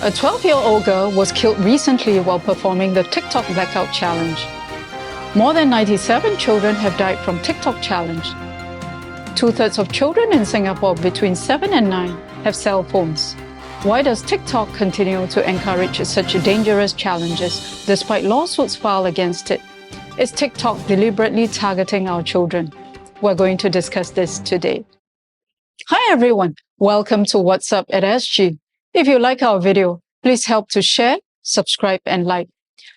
A 12-year-old girl was killed recently while performing the TikTok Blackout Challenge. More than 97 children have died from TikTok challenge. 2/3 of children in Singapore between 7 and 9 have cell phones. Why does TikTok continue to encourage such dangerous challenges despite lawsuits filed against it? Is TikTok deliberately targeting our children? We're going to discuss this today. Hi everyone, welcome to What's Up at SG. If you like our video, please help to share, subscribe and like.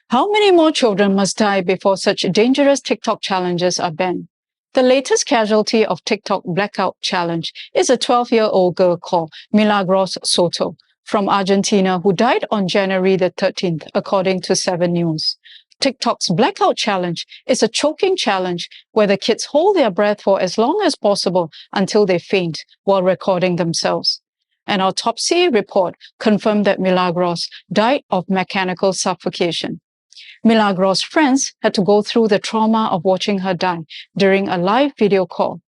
How many more children must die before such dangerous TikTok challenges are banned? The latest casualty of TikTok Blackout Challenge is a 12-year-old girl called Milagros Soto from Argentina who died on January the 13th, according to 7 News. TikTok's Blackout Challenge is a choking challenge where the kids hold their breath for as long as possible until they faint while recording themselves. An autopsy report confirmed that Milagros died of mechanical suffocation. Milagros' friends had to go through the trauma of watching her die during a live video call.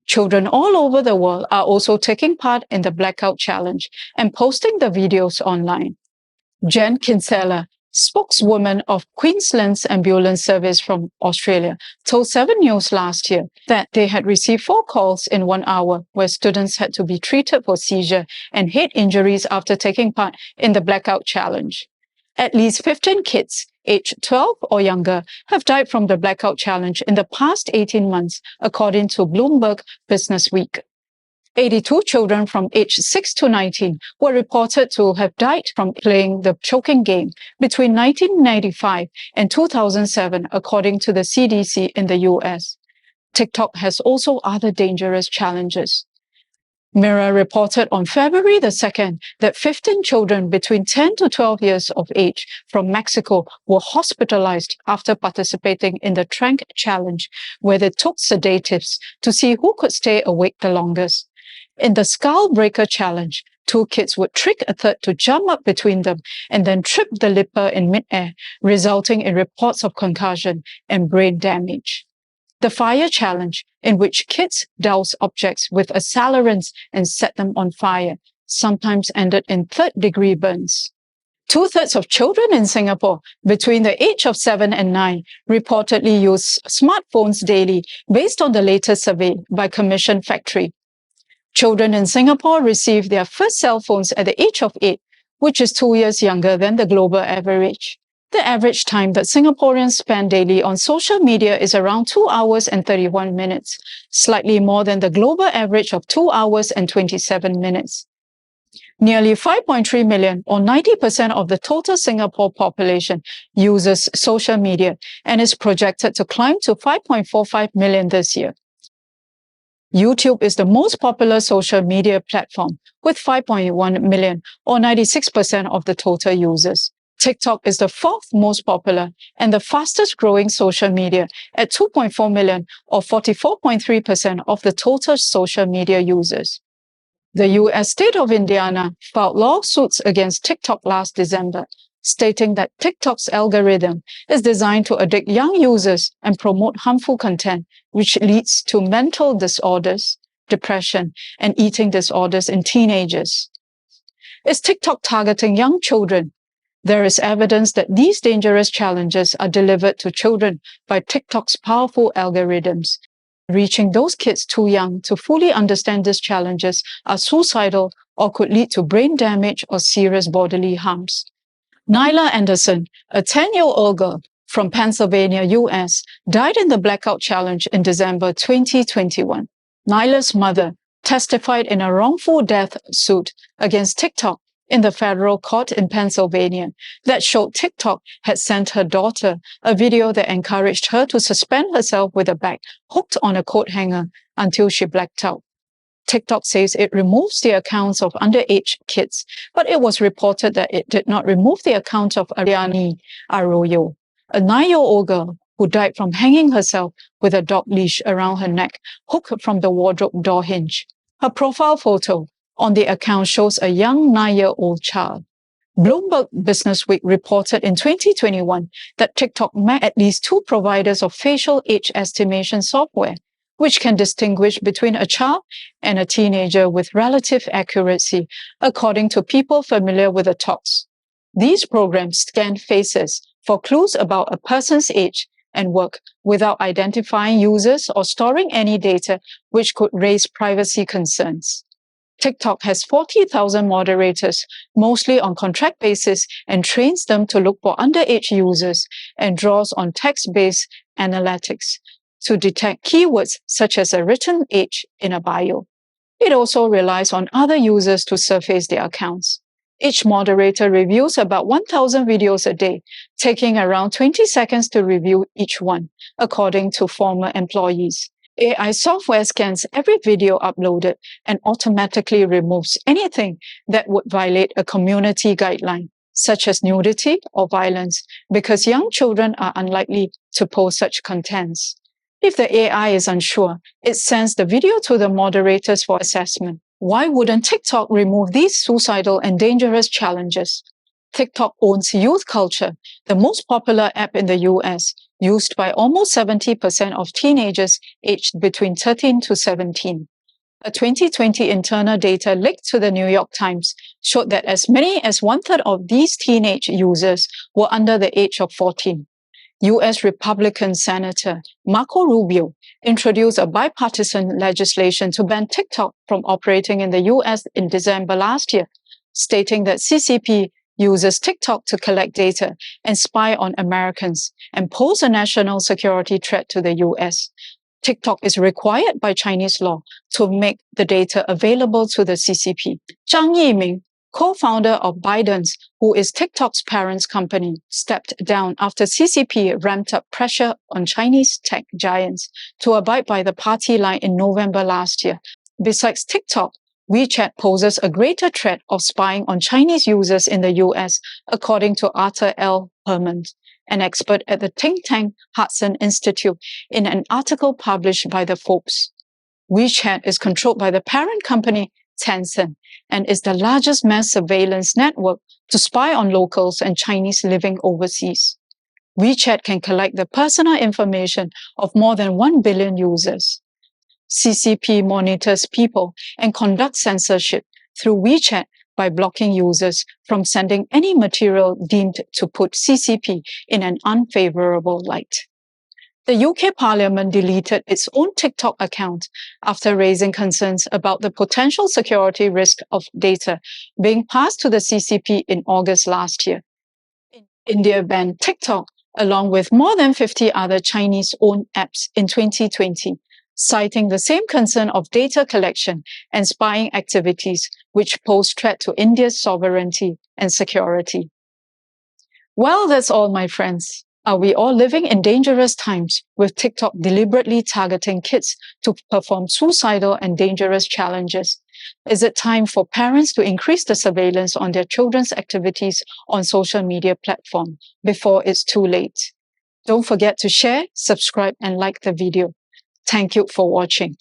Children all over the world are also taking part in the Blackout Challenge and posting the videos online. Jen Kinsella, spokeswoman of Queensland's ambulance service from Australia, told 7 News last year that they had received 4 calls in 1 hour where students had to be treated for seizure and head injuries after taking part in the Blackout Challenge. At least 15 kids aged 12 or younger have died from the Blackout Challenge in the past 18 months, according to Bloomberg Business Week. 82 children from age 6 to 19 were reported to have died from playing the choking game between 1995 and 2007, according to the CDC in the US. TikTok has also other dangerous challenges. Mirror reported on February the 2nd that 15 children between 10 to 12 years of age from Mexico were hospitalized after participating in the Trank Challenge, where they took sedatives to see who could stay awake the longest. In the Skull Breaker Challenge, 2 kids would trick a third to jump up between them and then trip the lipper in midair, resulting in reports of concussion and brain damage. The Fire Challenge, in which kids douse objects with accelerants and set them on fire, sometimes ended in third-degree burns. 2/3 of children in Singapore between the age of 7 and 9 reportedly use smartphones daily, based on the latest survey by Commission Factory. Children in Singapore received their first cell phones at the age of 8, which is 2 years younger than the global average. The average time that Singaporeans spend daily on social media is around 2 hours and 31 minutes, slightly more than the global average of 2 hours and 27 minutes. Nearly 5.3 million, or 90% of the total Singapore population, uses social media and is projected to climb to 5.45 million this year. YouTube is the most popular social media platform with 5.1 million, or 96% of the total users. TikTok is the 4th most popular and the fastest growing social media at 2.4 million, or 44.3% of the total social media users. The US state of Indiana filed lawsuits against TikTok last December, stating that TikTok's algorithm is designed to addict young users and promote harmful content, which leads to mental disorders, depression, and eating disorders in teenagers. Is TikTok targeting young children? There is evidence that these dangerous challenges are delivered to children by TikTok's powerful algorithms. Reaching those kids too young to fully understand these challenges are suicidal or could lead to brain damage or serious bodily harms. Nyla Anderson, a 10-year-old girl from Pennsylvania, US, died in the Blackout Challenge in December 2021. Nyla's mother testified in a wrongful death suit against TikTok in the federal court in Pennsylvania that showed TikTok had sent her daughter a video that encouraged her to suspend herself with a bag hooked on a coat hanger until she blacked out. TikTok says it removes the accounts of underage kids, but it was reported that it did not remove the account of Ariane Arroyo, a 9-year-old girl who died from hanging herself with a dog leash around her neck, hooked from the wardrobe door hinge. Her profile photo on the account shows a young 9-year-old child. Bloomberg Business Week reported in 2021 that TikTok met at least 2 providers of facial age estimation software, which can distinguish between a child and a teenager with relative accuracy, according to people familiar with the talks. These programs scan faces for clues about a person's age and work without identifying users or storing any data which could raise privacy concerns. TikTok has 40,000 moderators, mostly on contract basis, and trains them to look for underage users and draws on text-based analytics to detect keywords such as a written age in a bio. It also relies on other users to surface their accounts. Each moderator reviews about 1,000 videos a day, taking around 20 seconds to review each one, according to former employees. AI software scans every video uploaded and automatically removes anything that would violate a community guideline, such as nudity or violence, because young children are unlikely to post such contents. If the AI is unsure, it sends the video to the moderators for assessment. Why wouldn't TikTok remove these suicidal and dangerous challenges? TikTok owns youth culture, the most popular app in the US, used by almost 70% of teenagers aged between 13 to 17. A 2020 internal data leaked to the New York Times showed that as many as one-third of these teenage users were under the age of 14. U.S. Republican Senator Marco Rubio introduced a bipartisan legislation to ban TikTok from operating in the U.S. in December last year, stating that CCP uses TikTok to collect data and spy on Americans and pose a national security threat to the U.S. TikTok is required by Chinese law to make the data available to the CCP. Zhang Yiming, co-founder of ByteDance, who is TikTok's parent company, stepped down after CCP ramped up pressure on Chinese tech giants to abide by the party line in November last year. Besides TikTok, WeChat poses a greater threat of spying on Chinese users in the US, according to Arthur L. Herman, an expert at the think tank Hudson Institute, in an article published by the Forbes. WeChat is controlled by the parent company Tencent and is the largest mass surveillance network to spy on locals and Chinese living overseas. WeChat can collect the personal information of more than 1 billion users. CCP monitors people and conducts censorship through WeChat by blocking users from sending any material deemed to put CCP in an unfavorable light. The UK Parliament deleted its own TikTok account after raising concerns about the potential security risk of data being passed to the CCP in August last year. India banned TikTok along with more than 50 other Chinese-owned apps in 2020, citing the same concern of data collection and spying activities which pose threat to India's sovereignty and security. Well, that's all, my friends. Are we all living in dangerous times with TikTok deliberately targeting kids to perform suicidal and dangerous challenges? Is it time for parents to increase the surveillance on their children's activities on social media platforms before it's too late? Don't forget to share, subscribe, and like the video. Thank you for watching.